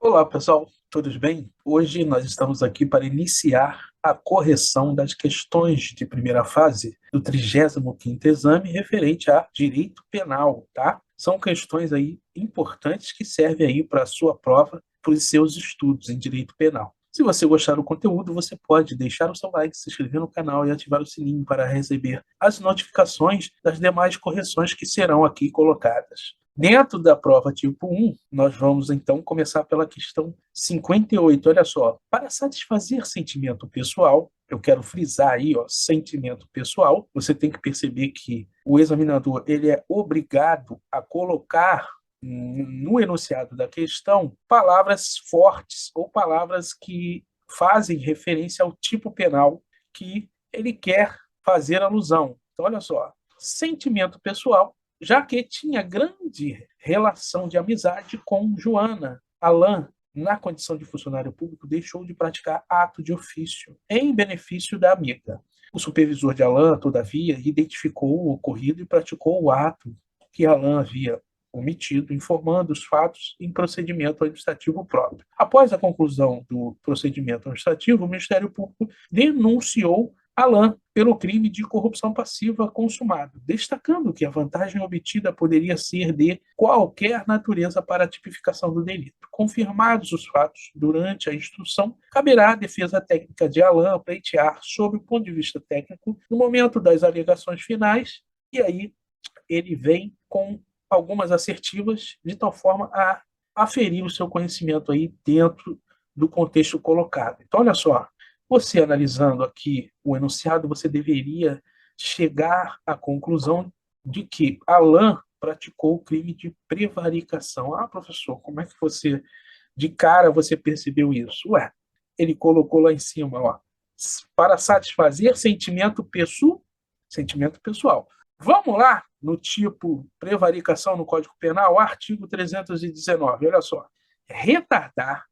Olá, pessoal, tudo bem? Hoje nós estamos aqui para iniciar a correção das questões de primeira fase do 35º exame referente a direito penal, tá? São questões aí importantes que servem aí para a sua prova, para os seus estudos em direito penal. Se você gostar do conteúdo, você pode deixar o seu like, se inscrever no canal e ativar o sininho para receber as notificações das demais correções que serão aqui colocadas. Dentro da prova tipo 1, nós vamos então começar pela questão 58. Olha só, para satisfazer sentimento pessoal, eu quero frisar aí, ó, sentimento pessoal, você tem que perceber que o examinador ele é obrigado a colocar no enunciado da questão palavras fortes ou palavras que fazem referência ao tipo penal que ele quer fazer alusão. Então, olha só, sentimento pessoal, já que tinha grande relação de amizade com Joana. Alain, na condição de funcionário público, deixou de praticar ato de ofício em benefício da amiga. O supervisor de Alain, todavia, identificou o ocorrido e praticou o ato que Alain havia omitido, informando os fatos em procedimento administrativo próprio. Após a conclusão do procedimento administrativo, o Ministério Público denunciou Alain pelo crime de corrupção passiva consumado, destacando que a vantagem obtida poderia ser de qualquer natureza para a tipificação do delito. Confirmados os fatos durante a instrução, caberá à defesa técnica de Alain pleitear, sob o ponto de vista técnico, no momento das alegações finais, e aí ele vem com algumas assertivas, de tal forma a aferir o seu conhecimento aí dentro do contexto colocado. Então, olha só, você analisando aqui o enunciado, você deveria chegar à conclusão de que Alain praticou o crime de prevaricação. Ah, professor, como é que você, de cara, você percebeu isso? Ué, ele colocou lá em cima, ó, para satisfazer sentimento pessoal. Vamos lá no tipo prevaricação no Código Penal, artigo 319. Olha só. Retardar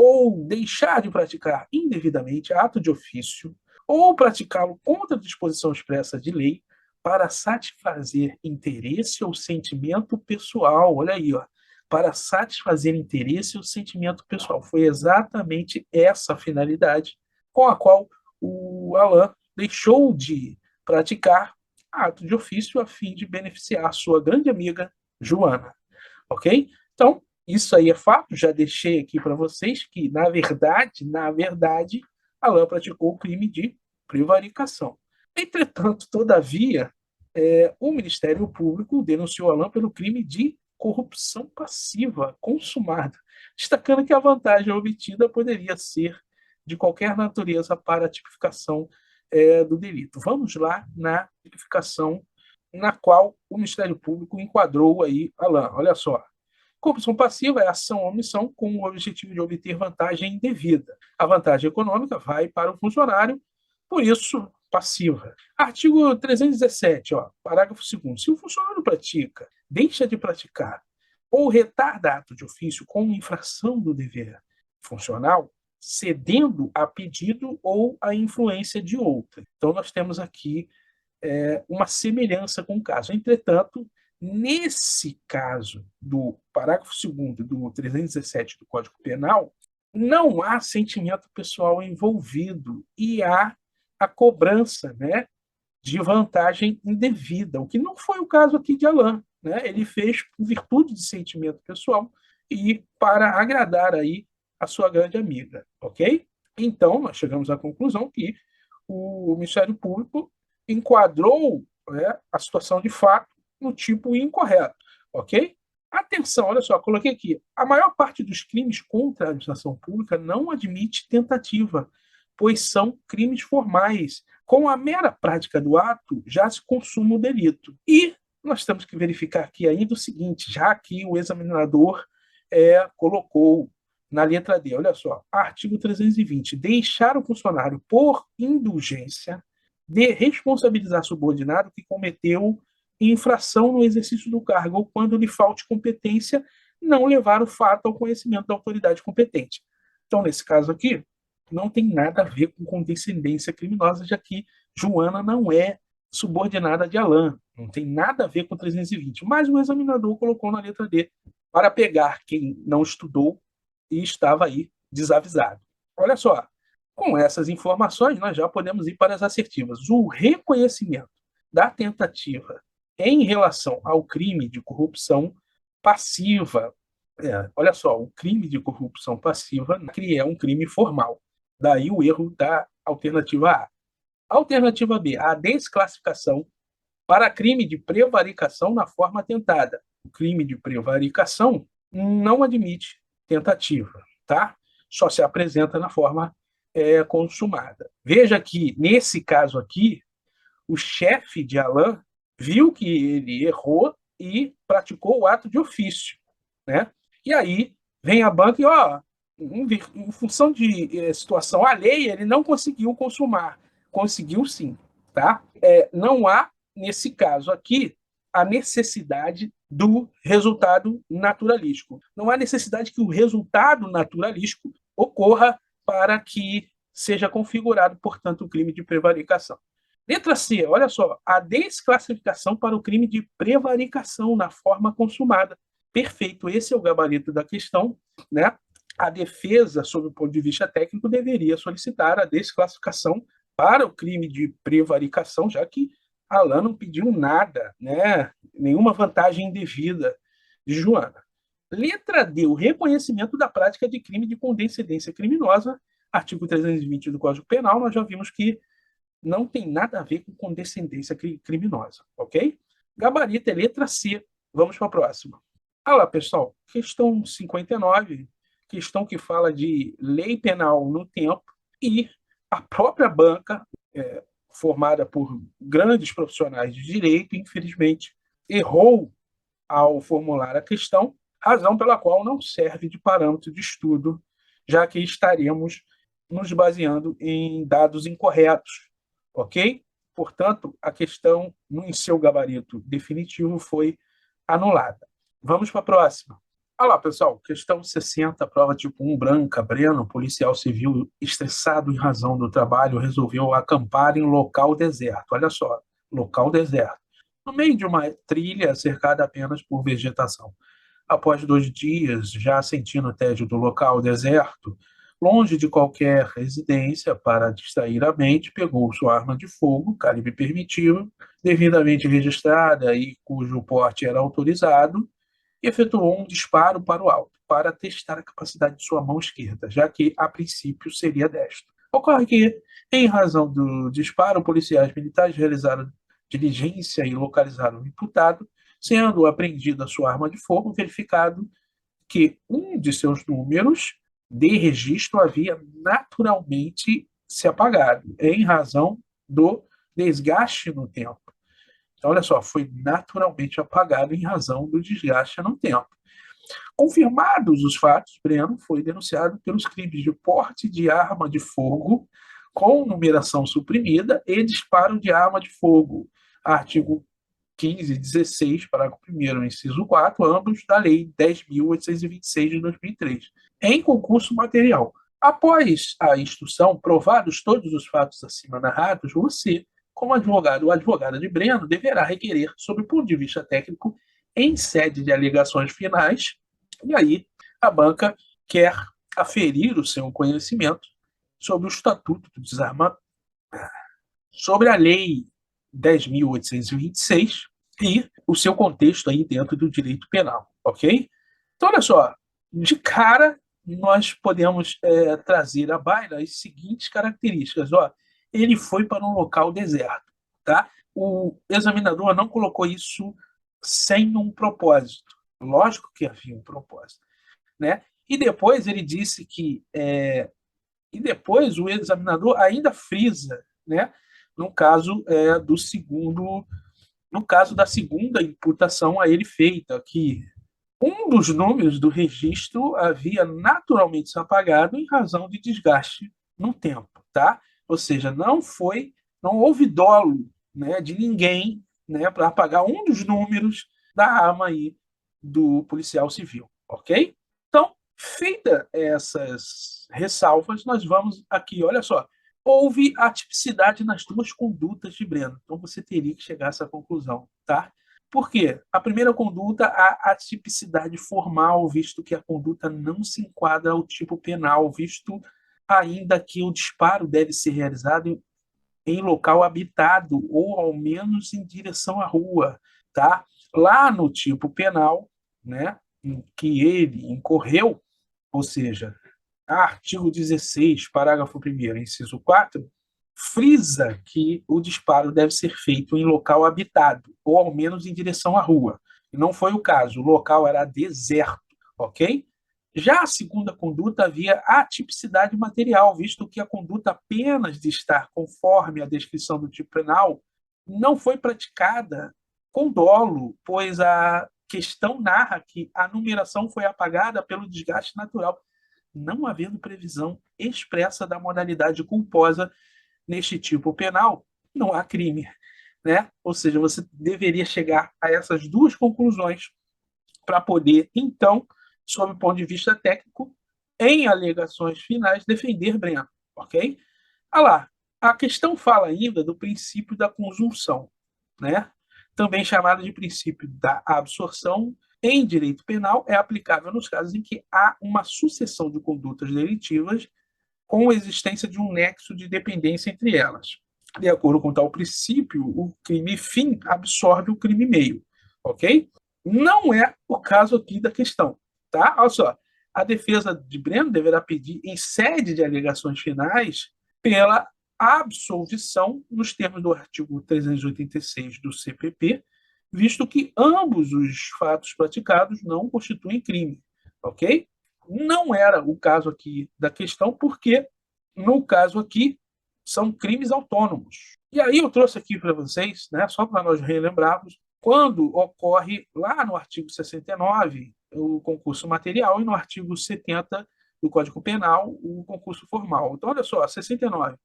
ou deixar de praticar indevidamente ato de ofício ou praticá-lo contra a disposição expressa de lei para satisfazer interesse ou sentimento pessoal. Olha aí, ó. Para satisfazer interesse ou sentimento pessoal. Foi exatamente essa a finalidade com a qual o Alain deixou de praticar ato de ofício a fim de beneficiar sua grande amiga Joana, ok? Então, isso aí é fato, já deixei aqui para vocês que, na verdade, Alain praticou o crime de prevaricação. Entretanto, todavia, o Ministério Público denunciou Alain pelo crime de corrupção passiva consumada, destacando que a vantagem obtida poderia ser de qualquer natureza para a tipificação do delito. Vamos lá na tipificação na qual o Ministério Público enquadrou aí Alain. Olha só. Corrupção passiva é ação ou omissão com o objetivo de obter vantagem indevida. A vantagem econômica vai para o funcionário, por isso, passiva. Artigo 317, ó, parágrafo 2º. Se o funcionário pratica, deixa de praticar ou retarda ato de ofício com infração do dever funcional, cedendo a pedido ou a influência de outra. Então, nós temos aqui uma semelhança com o caso. Entretanto, nesse caso do parágrafo 2º do 317 do Código Penal, não há sentimento pessoal envolvido e há a cobrança, né, de vantagem indevida, o que não foi o caso aqui de Alain, né? Ele fez por virtude de sentimento pessoal e para agradar aí a sua grande amiga, ok? Então, nós chegamos à conclusão que o Ministério Público enquadrou, né, a situação de fato no tipo incorreto, ok? Atenção, olha só, coloquei aqui. A maior parte dos crimes contra a administração pública não admite tentativa, pois são crimes formais. Com a mera prática do ato, já se consuma o delito. E nós temos que verificar aqui ainda o seguinte, já que o examinador colocou na letra D, olha só, artigo 320, deixar o funcionário por indulgência de responsabilizar subordinado que cometeu infração no exercício do cargo ou quando lhe falte competência, não levar o fato ao conhecimento da autoridade competente. Então, nesse caso aqui, não tem nada a ver com condescendência criminosa, já que Joana não é subordinada de Alain, não tem nada a ver com 320, mas o examinador colocou na letra D para pegar quem não estudou e estava aí desavisado. Olha só, com essas informações, nós já podemos ir para as assertivas. O reconhecimento da tentativa em relação ao crime de corrupção passiva. Olha só, o crime de corrupção passiva é um crime formal. Daí o erro da alternativa A. Alternativa B, a desclassificação para crime de prevaricação na forma tentada. O crime de prevaricação não admite tentativa, tá? Só se apresenta na forma consumada. Veja que, nesse caso aqui, o chefe de Alain viu que ele errou e praticou o ato de ofício, né? E aí vem a banca e, em função de situação alheia, ele não conseguiu consumar. Conseguiu sim, tá? Não há, nesse caso aqui, a necessidade do resultado naturalístico. Não há necessidade que o resultado naturalístico ocorra para que seja configurado, portanto, o crime de prevaricação. Letra C, olha só, a desclassificação para o crime de prevaricação na forma consumada. Perfeito, esse é o gabarito da questão, né? A defesa, sob o ponto de vista técnico, deveria solicitar a desclassificação para o crime de prevaricação, já que Alain não pediu nada, né? Nenhuma vantagem indevida de Joana. Letra D, o reconhecimento da prática de crime de condescendência criminosa, artigo 320 do Código Penal, nós já vimos que não tem nada a ver com condescendência criminosa, ok? Gabarito é letra C. Vamos para a próxima. Olha lá, pessoal, questão 59, questão que fala de lei penal no tempo e a própria banca, formada por grandes profissionais de direito, infelizmente, errou ao formular a questão, razão pela qual não serve de parâmetro de estudo, já que estaremos nos baseando em dados incorretos, ok? Portanto, a questão, em seu gabarito definitivo, foi anulada. Vamos para a próxima. Olha lá, pessoal, questão 60, prova tipo 1, branca, Breno, policial civil estressado em razão do trabalho, resolveu acampar em local deserto. Olha só, local deserto. No meio de uma trilha cercada apenas por vegetação. Após 2 dias, já sentindo o tédio do local deserto, longe de qualquer residência, para distrair a mente, pegou sua arma de fogo, calibre permitido, devidamente registrada e cujo porte era autorizado, e efetuou um disparo para o alto, para testar a capacidade de sua mão esquerda, já que, a princípio, seria destro. Ocorre que, em razão do disparo, policiais militares realizaram diligência e localizaram o imputado, sendo apreendida sua arma de fogo, verificado que um de seus números de registro havia naturalmente se apagado, em razão do desgaste no tempo. Então, olha só, foi naturalmente apagado em razão do desgaste no tempo. Confirmados os fatos, Breno foi denunciado pelos crimes de porte de arma de fogo com numeração suprimida e disparo de arma de fogo, artigo 15 e 16, parágrafo 1º, inciso 4, ambos da Lei 10.826 de 2003, em concurso material. Após a instrução, provados todos os fatos acima narrados, você, como advogado ou advogada de Breno, deverá requerer, sob o ponto de vista técnico, em sede de alegações finais, e aí a banca quer aferir o seu conhecimento sobre o Estatuto do Desarmamento, sobre a Lei 10.826 e o seu contexto aí dentro do direito penal, ok? Então, olha só, de cara, nós podemos trazer à baila as seguintes características. Ó, ele foi para um local deserto, tá? O examinador não colocou isso sem um propósito. Lógico que havia um propósito, né? E depois ele disse que e depois o examinador ainda frisa, né? No caso do segundo, no caso da segunda imputação a ele feita, que um dos números do registro havia naturalmente se apagado em razão de desgaste no tempo, tá? Ou seja, não houve dolo, né, de ninguém, né, para apagar um dos números da arma aí do policial civil, ok? Então, feita essas ressalvas, nós vamos aqui, olha só, houve atipicidade nas duas condutas de Breno. Então, você teria que chegar a essa conclusão, tá? Por quê? A primeira conduta, a atipicidade formal, visto que a conduta não se enquadra ao tipo penal, visto ainda que o disparo deve ser realizado em local habitado ou ao menos em direção à rua, tá? Lá no tipo penal, né, em que ele incorreu, ou seja, artigo 16, parágrafo 1º, inciso 4, frisa que o disparo deve ser feito em local habitado, ou ao menos em direção à rua. E não foi o caso, o local era deserto, ok? Já a segunda conduta havia atipicidade material, visto que a conduta apenas de estar conforme a descrição do tipo penal não foi praticada com dolo, pois a questão narra que a numeração foi apagada pelo desgaste natural, não havendo previsão expressa da modalidade culposa neste tipo penal, não há crime, né? Ou seja, você deveria chegar a essas duas conclusões para poder, então, sob o ponto de vista técnico, em alegações finais, defender Breno, ok? Ah lá, a questão fala ainda do princípio da conjunção, né? Também chamado de princípio da absorção em direito penal, é aplicável nos casos em que há uma sucessão de condutas delitivas com a existência de um nexo de dependência entre elas. De acordo com tal princípio, o crime fim absorve o crime meio, ok? Não é o caso aqui da questão, tá? Olha só, a defesa de Breno deverá pedir, em sede de alegações finais, pela absolvição nos termos do artigo 386 do CPP, visto que ambos os fatos praticados não constituem crime, ok? Não era o caso aqui da questão, porque no caso aqui são crimes autônomos. E aí eu trouxe aqui para vocês, né, só para nós relembrarmos, quando ocorre lá no artigo 69 o concurso material e no artigo 70 do Código Penal o concurso formal. Então, olha só, 69.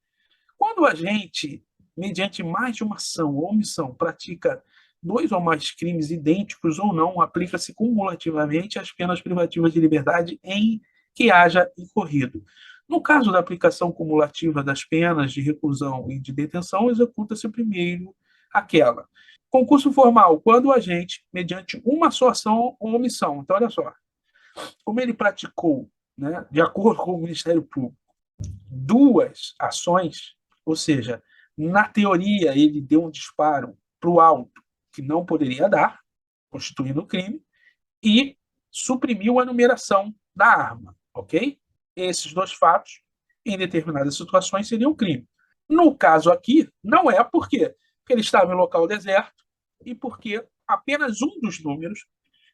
Quando a gente, mediante mais de uma ação ou omissão, pratica dois ou mais crimes idênticos ou não, aplica-se cumulativamente as penas privativas de liberdade em que haja incorrido. No caso da aplicação cumulativa das penas de reclusão e de detenção, executa-se primeiro aquela. Concurso formal, quando o agente, mediante uma só ação ou omissão. Então, olha só, como ele praticou, né, de acordo com o Ministério Público, duas ações, ou seja, na teoria ele deu um disparo para o alto que não poderia dar, constituindo crime, e suprimiu a numeração da arma, ok? Esses dois fatos, em determinadas situações, seriam crime. No caso aqui, não é por quê? Porque ele estava em local deserto e porque apenas um dos números,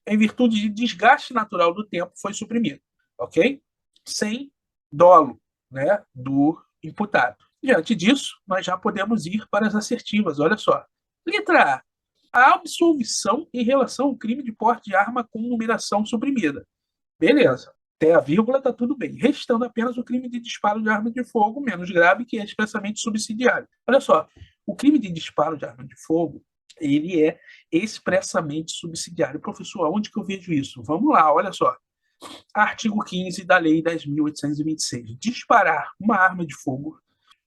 em virtude de desgaste natural do tempo, foi suprimido, ok? Sem dolo, né, do imputado. Diante disso, nós já podemos ir para as assertivas. Olha só. Letra A. A absolvição em relação ao crime de porte de arma com numeração suprimida. Beleza. Até a vírgula está tudo bem. Restando apenas o crime de disparo de arma de fogo, menos grave, que é expressamente subsidiário. Olha só. O crime de disparo de arma de fogo, ele é expressamente subsidiário. Professor, aonde que eu vejo isso? Vamos lá, olha só. Artigo 15 da Lei 10.826. Disparar uma arma de fogo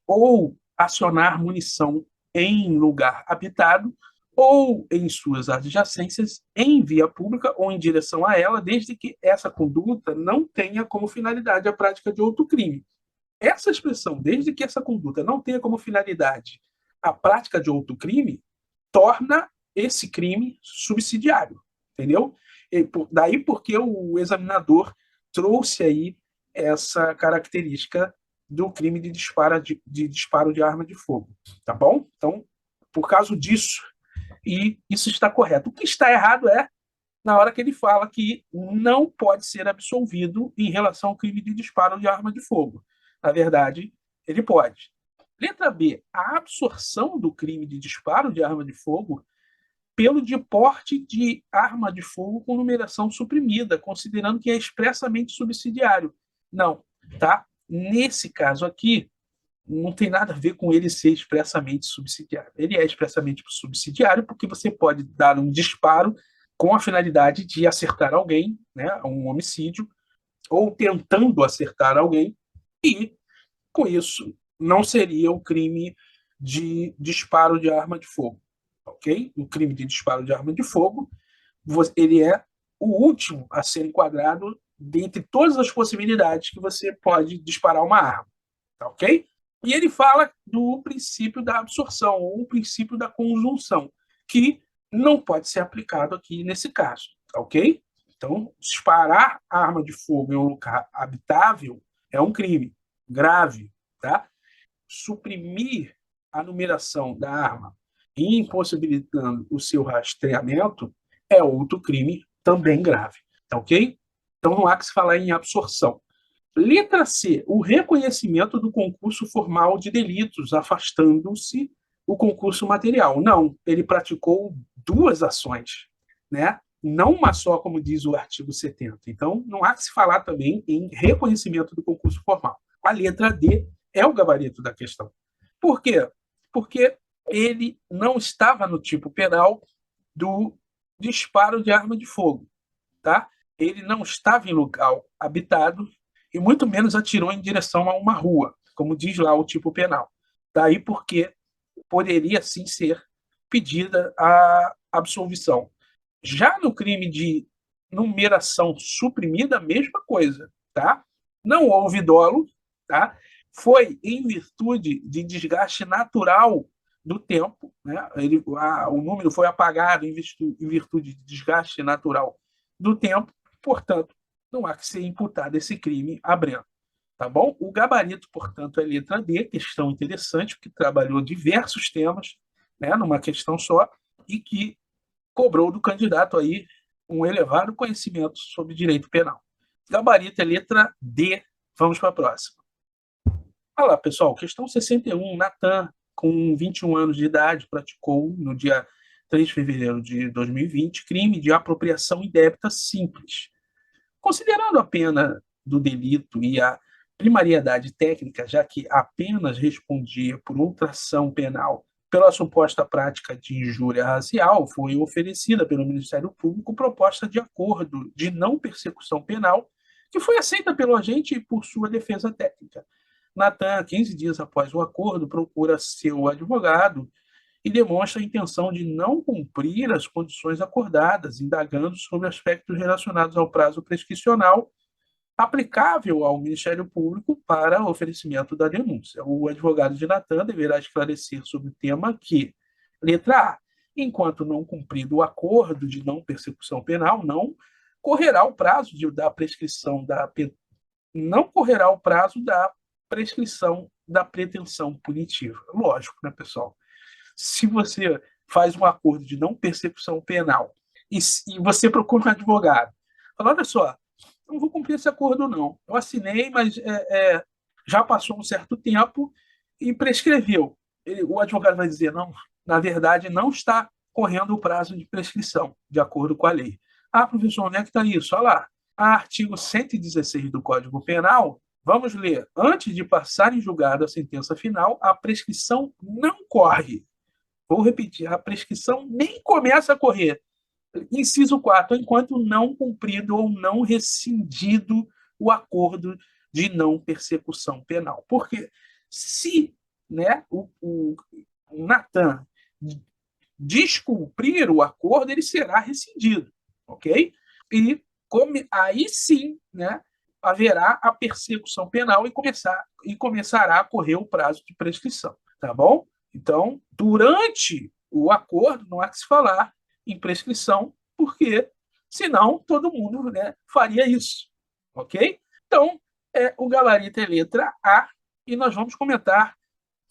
ou acionar munição em lugar habitado ou em suas adjacências, em via pública ou em direção a ela, desde que essa conduta não tenha como finalidade a prática de outro crime. Essa expressão, desde que essa conduta não tenha como finalidade a prática de outro crime, torna esse crime subsidiário, entendeu? Daí porque o examinador trouxe aí essa característica do crime de disparo de arma de fogo, tá bom? Então, por causa disso, e isso está correto. O que está errado é na hora que ele fala que não pode ser absolvido em relação ao crime de disparo de arma de fogo. Na verdade, ele pode. Letra B. A absorção do crime de disparo de arma de fogo pelo de porte de arma de fogo com numeração suprimida, considerando que é expressamente subsidiário. Não, tá? Nesse caso aqui, não tem nada a ver com ele ser expressamente subsidiário. Ele é expressamente subsidiário porque você pode dar um disparo com a finalidade de acertar alguém, né, um homicídio, ou tentando acertar alguém, e com isso não seria o crime de disparo de arma de fogo. ok? O crime de disparo de arma de fogo, ele é o último a ser enquadrado dentre todas as possibilidades que você pode disparar uma arma, tá ok? E ele fala do princípio da absorção, ou o princípio da conjunção, que não pode ser aplicado aqui nesse caso, tá ok? Então, disparar arma de fogo em um lugar habitável é um crime grave, tá? Suprimir a numeração da arma e impossibilitando o seu rastreamento é outro crime também grave, tá ok? Então não há que se falar em absorção. Letra C, o reconhecimento do concurso formal de delitos, afastando-se o concurso material. Não, ele praticou duas ações, né? Não uma só, como diz o artigo 70. Então, não há que se falar também em reconhecimento do concurso formal. A letra D é o gabarito da questão. Por quê? Porque ele não estava no tipo penal do disparo de arma de fogo, tá? Ele não estava em local habitado e muito menos atirou em direção a uma rua, como diz lá o tipo penal. Daí porque poderia sim ser pedida a absolvição. Já no crime de numeração suprimida, a mesma coisa, tá? Não houve dolo, tá? Foi em virtude de desgaste natural do tempo, né? O número foi apagado em virtude de desgaste natural do tempo, portanto, não há que ser imputado esse crime a Breno. Tá bom? O gabarito, portanto, é letra D, questão interessante, porque trabalhou diversos temas, né, numa questão só, e que cobrou do candidato aí um elevado conhecimento sobre direito penal. Gabarito é letra D. Vamos para a próxima. Olha lá, pessoal, questão 61. Natan, com 21 anos de idade, praticou, no dia 3 de fevereiro de 2020, crime de apropriação indébita simples. Considerando a pena do delito e a primariedade técnica, já que apenas respondia por outra ação penal pela suposta prática de injúria racial, foi oferecida pelo Ministério Público proposta de acordo de não persecução penal, que foi aceita pelo agente por sua defesa técnica. Natan, 15 dias após o acordo, procura seu advogado e demonstra a intenção de não cumprir as condições acordadas, indagando sobre aspectos relacionados ao prazo prescricional aplicável ao Ministério Público para oferecimento da denúncia. O advogado de Natan deverá esclarecer sobre o tema que, letra A, enquanto não cumprido o acordo de não persecução penal, não correrá o prazo da prescrição da não correrá o prazo da prescrição da pretensão punitiva. Lógico, né, pessoal? Se você faz um acordo de não persecução penal e você procura um advogado, fala, olha só, não vou cumprir esse acordo não. Eu assinei, mas já passou um certo tempo e prescreveu. O advogado vai dizer, não, na verdade não está correndo o prazo de prescrição, de acordo com a lei. Ah, professor, onde é que está isso? Olha lá, artigo 116 do Código Penal, vamos ler. Antes de passar em julgado a sentença final, a prescrição não corre. Vou repetir, a prescrição nem começa a correr. Inciso 4, enquanto não cumprido ou não rescindido o acordo de não persecução penal. Porque se, né, o Natan descumprir o acordo, ele será rescindido, ok? E aí sim, né, haverá a persecução penal e começará a correr o prazo de prescrição, tá bom? Então, durante o acordo, não há que se falar em prescrição, porque senão todo mundo, né, faria isso, ok? Então, o gabarito é letra A e nós vamos comentar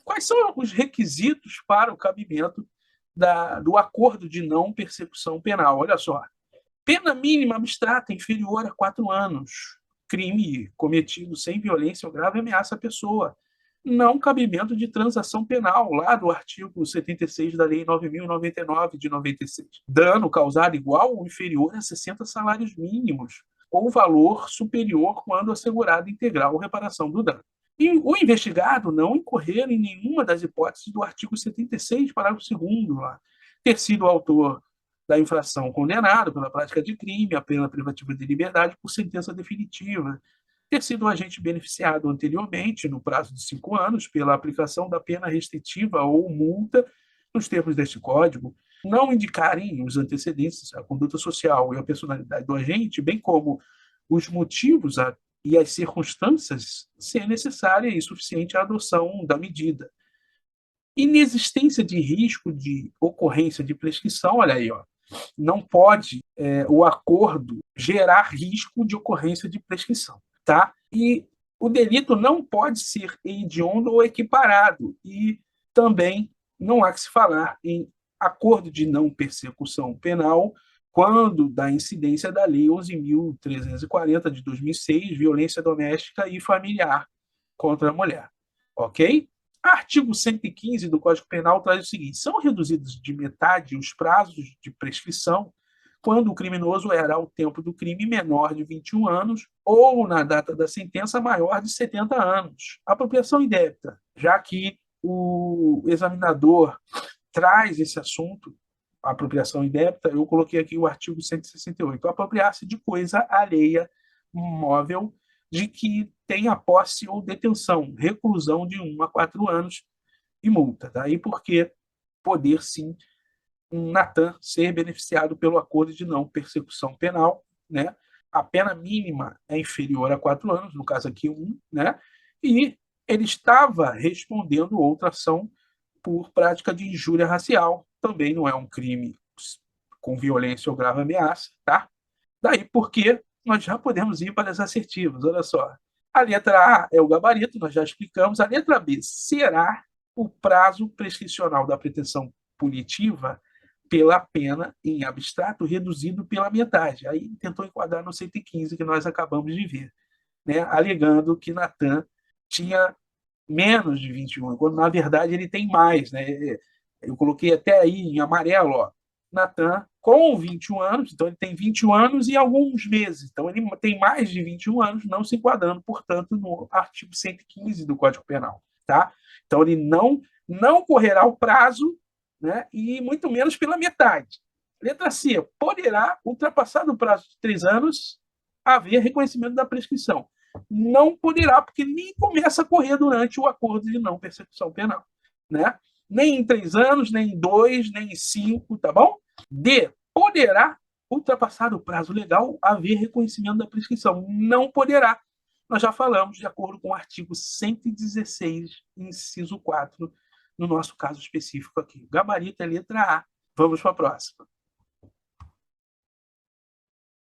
quais são os requisitos para o cabimento do acordo de não persecução penal. Olha só, pena mínima abstrata inferior a 4 anos, crime cometido sem violência ou grave ameaça à pessoa, não cabimento de transação penal, lá do artigo 76 da Lei 9.099 de 96. Dano causado igual ou inferior a 60 salários mínimos, ou valor superior quando assegurado integral ou reparação do dano. E o investigado não incorrer em nenhuma das hipóteses do artigo 76, parágrafo 2º, lá, ter sido autor da infração condenado pela prática de crime, a pena privativa de liberdade por sentença definitiva, ter sido um agente beneficiado anteriormente, no prazo de 5 anos, pela aplicação da pena restritiva ou multa nos termos deste Código, não indicarem os antecedentes, a conduta social e a personalidade do agente, bem como os motivos e as circunstâncias, ser necessária e suficiente a adoção da medida. Inexistência de risco de ocorrência de prescrição, olha aí, ó, não pode o acordo gerar risco de ocorrência de prescrição, tá? E o delito não pode ser hediondo ou equiparado, e também não há que se falar em acordo de não persecução penal quando da incidência da Lei 11.340 de 2006, violência doméstica e familiar contra a mulher, ok? Artigo 115 do Código Penal traz o seguinte: são reduzidos de metade os prazos de prescrição quando o criminoso era, ao tempo do crime, menor de 21 anos ou, na data da sentença, maior de 70 anos. Apropriação indébita, já que o examinador traz esse assunto, a apropriação indébita, eu coloquei aqui o artigo 168. Apropriar-se de coisa alheia, móvel, de que tenha posse ou detenção, reclusão de 1 a 4 anos e multa. Daí porque poder, sim, Natan ser beneficiado pelo acordo de não persecução penal, né? A pena mínima é inferior a 4 anos, no caso aqui 1, né? E ele estava respondendo outra ação por prática de injúria racial, também não é um crime com violência ou grave ameaça, tá? Daí porque nós já podemos ir para as assertivas, olha só. A letra A é o gabarito, nós já explicamos. A letra B será o prazo prescricional da pretensão punitiva pela pena em abstrato reduzido pela metade. Aí tentou enquadrar no 115 que nós acabamos de ver, né? Alegando que Natan tinha menos de 21, quando na verdade ele tem mais, né? Eu coloquei até aí em amarelo, ó, Natan com 21 anos, então ele tem 21 anos e alguns meses, então ele tem mais de 21 anos, não se enquadrando, portanto, no artigo 115 do Código Penal, tá? Então ele não correrá o prazo, né? E muito menos pela metade. Letra C, poderá, ultrapassado o prazo de 3 anos, haver reconhecimento da prescrição. Não poderá, porque nem começa a correr durante o acordo de não persecução penal, né? Nem em 3 anos, nem em 2, nem em 5, tá bom? D, poderá, ultrapassar o prazo legal, haver reconhecimento da prescrição. Não poderá. Nós já falamos de acordo com o artigo 116, inciso 4, no nosso caso específico aqui. Gabarito é letra A. Vamos para a próxima.